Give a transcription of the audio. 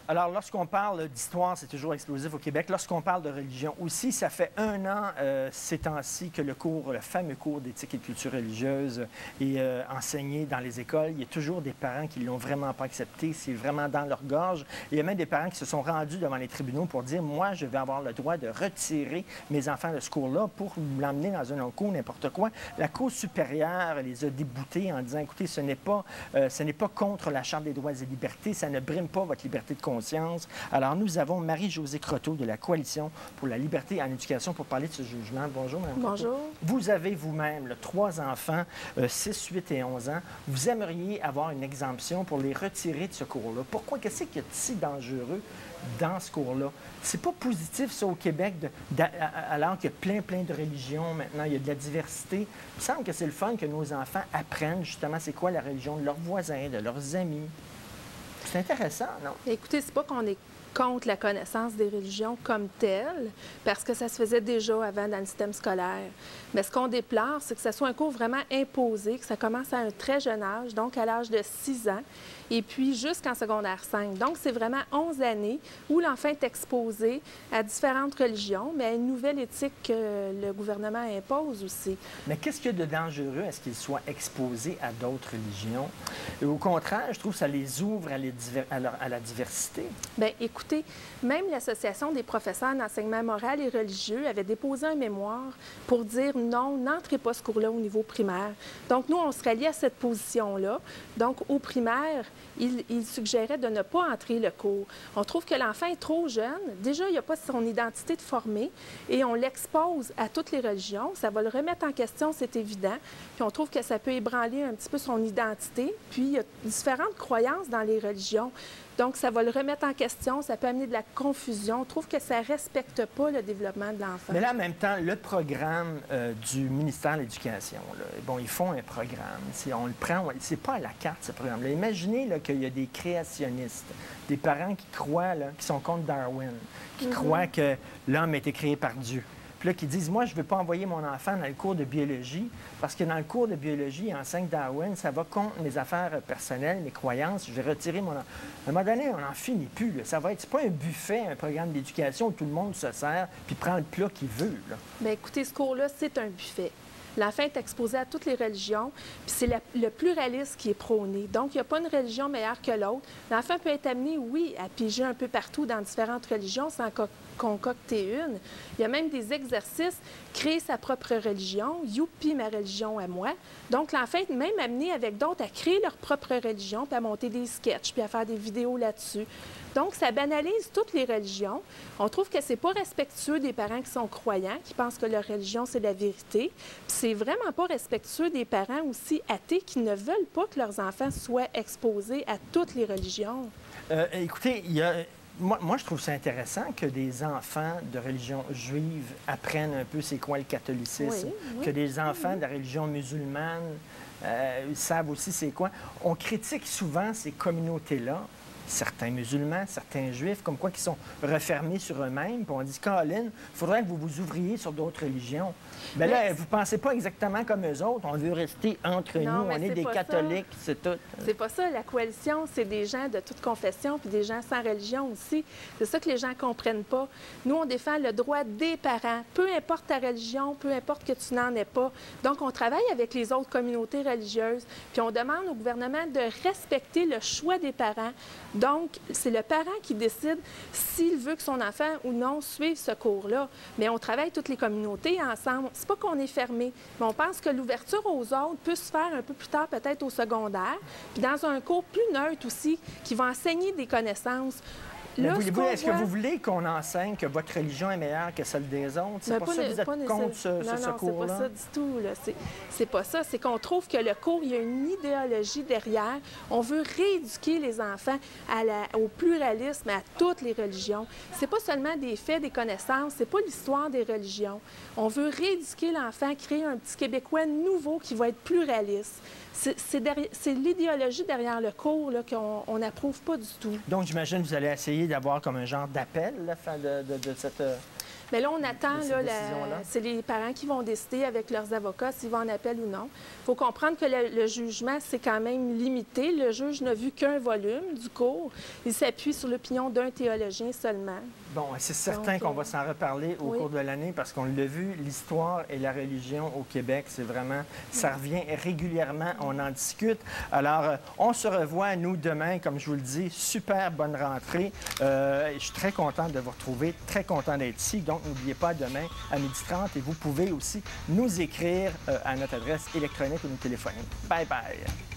Alors, lorsqu'on parle d'histoire, c'est toujours explosif au Québec. Lorsqu'on parle de religion aussi, ça fait un an, ces temps-ci, que le fameux cours d'éthique et de culture religieuse est enseigné dans les écoles. Il y a toujours des parents qui ne l'ont vraiment pas accepté. C'est vraiment dans leur gorge. Il y a même des parents qui se sont rendus devant les tribunaux pour dire, moi, je vais avoir le droit de retirer mes enfants de ce cours-là pour l'emmener dans un autre cours, n'importe quoi. La Cour supérieure les a déboutés en disant, écoutez, ce n'est pas contre la Charte des droits et libertés, ça ne brime pas votre liberté de conscience. Alors, nous avons Marie-Josée Croteau de la Coalition pour la liberté en éducation pour parler de ce jugement. Bonjour, Mme Croteau. Bonjour. Vous avez vous-même 3 enfants, 6, 8 et 11 ans. Vous aimeriez avoir une exemption pour les retirer de ce cours-là. Pourquoi? Qu'est-ce qu'il y a de si dangereux dans ce cours-là? C'est pas positif, ça, au Québec, alors qu'il y a plein de religions maintenant, il y a de la diversité. Il me semble que c'est le fun que nos enfants apprennent justement c'est quoi la religion de leurs voisins, de leurs amis. C'est intéressant, non? Écoutez, c'est pas qu'on est contre la connaissance des religions comme telle, parce que ça se faisait déjà avant dans le système scolaire. Mais ce qu'on déplore, c'est que ce soit un cours vraiment imposé, que ça commence à un très jeune âge, donc à l'âge de 6 ans, et puis jusqu'en secondaire 5. Donc, c'est vraiment 11 années où l'enfant est exposé à différentes religions, mais à une nouvelle éthique que le gouvernement impose aussi. Mais qu'est-ce qu'il y a de dangereux à ce qu'ils soient exposés à d'autres religions? Et au contraire, je trouve que ça les ouvre à la diversité. Bien, écoutez, même l'Association des professeurs d'enseignement moral et religieux avait déposé un mémoire pour dire non, n'entrez pas ce cours-là au niveau primaire. Donc, nous, on se rallie à cette position-là. Donc, au primaire, il suggérait de ne pas entrer le cours. On trouve que l'enfant est trop jeune. Déjà, il n'a pas son identité de formée et on l'expose à toutes les religions. Ça va le remettre en question, c'est évident. Puis on trouve que ça peut ébranler un petit peu son identité. Puis il y a différentes croyances dans les religions. Donc, ça va le remettre en question, ça peut amener de la confusion. On trouve que ça ne respecte pas le développement de l'enfant. Mais là, en même temps, le programme du ministère de l'Éducation, bon, ils font un programme. On le prend, c'est pas à la carte, ce programme-là. Imaginez qu'il y a des créationnistes, des parents qui croient, qui sont contre Darwin, qui croient que l'homme a été créé par Dieu. Puis là, qui disent, moi, je ne veux pas envoyer mon enfant dans le cours de biologie, parce que dans le cours de biologie, il enseigne Darwin, ça va contre mes affaires personnelles, mes croyances, je vais retirer mon enfant. À un moment donné, on n'en finit plus. Là. Ça va être, c'est pas un buffet, un programme d'éducation où tout le monde se sert puis prend le plat qu'il veut. Bien, écoutez, ce cours-là, c'est un buffet. L'enfant est exposé à toutes les religions, puis c'est le pluralisme qui est prôné. Donc, il n'y a pas une religion meilleure que l'autre. L'enfant peut être amené, oui, à piger un peu partout dans différentes religions sans concocter une. Il y a même des exercices, créer sa propre religion, youpi, ma religion à moi. Donc, l'enfant est même amené avec d'autres à créer leur propre religion, puis à monter des sketchs, puis à faire des vidéos là-dessus. Donc, ça banalise toutes les religions. On trouve que c'est pas respectueux des parents qui sont croyants, qui pensent que leur religion, c'est la vérité. Puis c'est vraiment pas respectueux des parents aussi athées qui ne veulent pas que leurs enfants soient exposés à toutes les religions. Écoutez, moi, je trouve ça intéressant que des enfants de religion juive apprennent un peu c'est quoi le catholicisme, que des enfants de la religion musulmane savent aussi c'est quoi. On critique souvent ces communautés-là, certains musulmans, certains juifs, comme quoi qui sont refermés sur eux-mêmes. Puis on dit, Colin, il faudrait que vous vous ouvriez sur d'autres religions. Bien là, vous ne pensez pas exactement comme eux autres. On veut rester entre nous. On est des catholiques, c'est tout. C'est pas ça. La coalition, c'est des gens de toute confession puis des gens sans religion aussi. C'est ça que les gens ne comprennent pas. Nous, on défend le droit des parents. Peu importe ta religion, peu importe que tu n'en aies pas. Donc, on travaille avec les autres communautés religieuses. Puis on demande au gouvernement de respecter le choix des parents. Donc, c'est le parent qui décide s'il veut que son enfant ou non suive ce cours-là. Mais on travaille toutes les communautés ensemble. C'est pas qu'on est fermé, mais on pense que l'ouverture aux autres peut se faire un peu plus tard, peut-être au secondaire, puis dans un cours plus neutre aussi, qui va enseigner des connaissances. Est-ce que vous voulez qu'on enseigne que votre religion est meilleure que celle des autres? C'est pour ça que vous êtes contre ce cours-là? Non, c'est pas ça du tout. C'est pas ça. C'est qu'on trouve que le cours, il y a une idéologie derrière. On veut rééduquer les enfants au pluralisme, à toutes les religions. C'est pas seulement des faits, des connaissances. C'est pas l'histoire des religions. On veut rééduquer l'enfant, créer un petit Québécois nouveau qui va être pluraliste. C'est l'idéologie derrière le cours qu'on n'approuve pas du tout. Donc, j'imagine que vous allez essayer d'avoir comme un genre d'appel de cette... Mais là, on attend, ces là, décisions-là? c'est les parents qui vont décider avec leurs avocats s'ils vont en appel ou non. Il faut comprendre que le jugement, c'est quand même limité. Le juge n'a vu qu'un volume du cours. Il s'appuie sur l'opinion d'un théologien seulement. Bon, c'est certain qu'on va s'en reparler au cours de l'année parce qu'on l'a vu, l'histoire et la religion au Québec, c'est vraiment, ça revient régulièrement, on en discute. Alors, on se revoit, nous, demain, comme je vous le dis, super bonne rentrée. Je suis très content de vous retrouver, très content d'être ici. Donc, n'oubliez pas, demain, à 12h30, et vous pouvez aussi nous écrire à notre adresse électronique ou nous téléphoner. Bye bye!